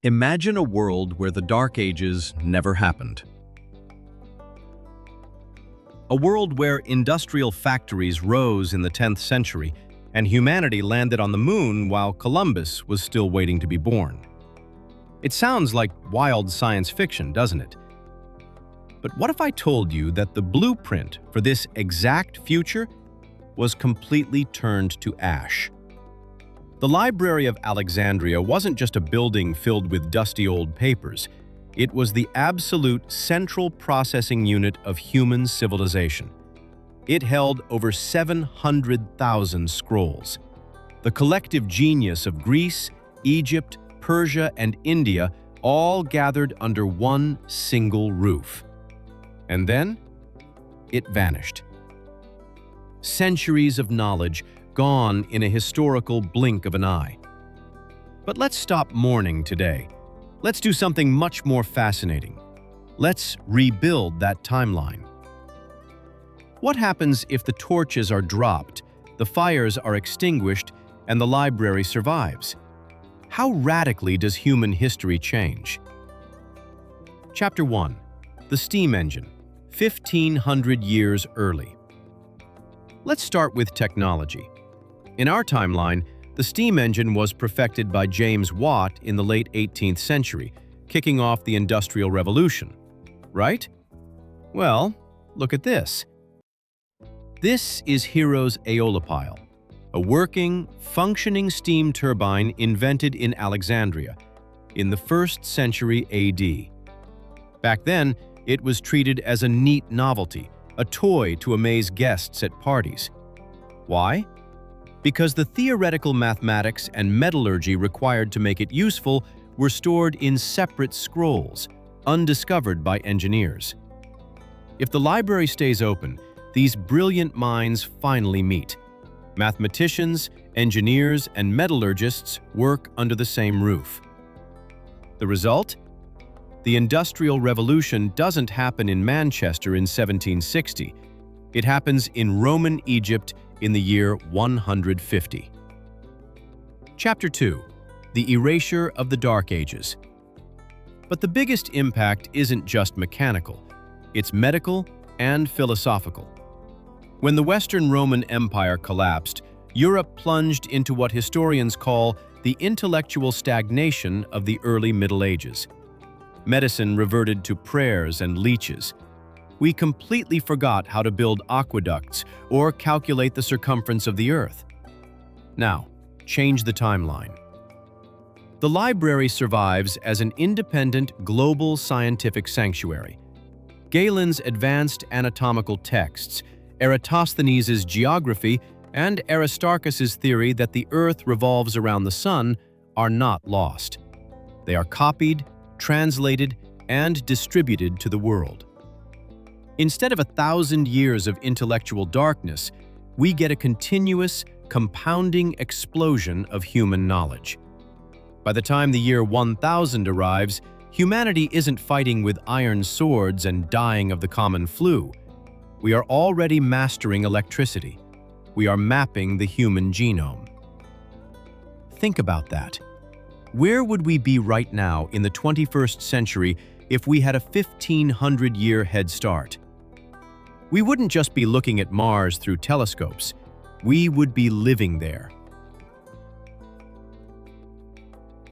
Imagine a world where the Dark Ages never happened. A world where industrial factories rose in the 10th century and humanity landed on the moon while Columbus was still waiting to be born. It sounds like wild science fiction, doesn't it? But what if I told you that the blueprint for this exact future was completely turned to ash? The Library of Alexandria wasn't just a building filled with dusty old papers. It was the absolute central processing unit of human civilization. It held over 700,000 scrolls. The collective genius of Greece, Egypt, Persia, and India all gathered under one single roof. And then, it vanished. Centuries of knowledge gone in a historical blink of an eye. But let's stop mourning today. Let's do something much more fascinating. Let's rebuild that timeline. What happens if the torches are dropped, the fires are extinguished, and the library survives? How radically does human history change? Chapter 1. The Steam Engine, 1500 years early. Let's start with technology. In our timeline, the steam engine was perfected by James Watt in the late 18th century, kicking off the Industrial Revolution. Right? Well, look at this. This is Hero's Aeolipile, a working, functioning steam turbine invented in Alexandria in the 1st century AD. Back then, it was treated as a neat novelty, a toy to amaze guests at parties. Why? Because the theoretical mathematics and metallurgy required to make it useful were stored in separate scrolls, undiscovered by engineers. If the library stays open, these brilliant minds finally meet. Mathematicians, engineers, and metallurgists work under the same roof. The result? The Industrial Revolution doesn't happen in Manchester in 1760. It happens in Roman Egypt in the year 150. Chapter 2. The Erasure of the Dark Ages. But the biggest impact isn't just mechanical. It's medical and philosophical. When the Western Roman Empire collapsed, Europe plunged into what historians call the intellectual stagnation of the early Middle Ages. Medicine reverted to prayers and leeches. We completely forgot how to build aqueducts or calculate the circumference of the Earth. Now, change the timeline. The library survives as an independent global scientific sanctuary. Galen's advanced anatomical texts, Eratosthenes' geography, and Aristarchus' theory that the Earth revolves around the Sun are not lost. They are copied, translated, and distributed to the world. Instead of 1,000 years of intellectual darkness, we get a continuous, compounding explosion of human knowledge. By the time the year 1000 arrives, humanity isn't fighting with iron swords and dying of the common flu. We are already mastering electricity. We are mapping the human genome. Think about that. Where would we be right now in the 21st century if we had a 1500-year head start? We wouldn't just be looking at Mars through telescopes. We would be living there.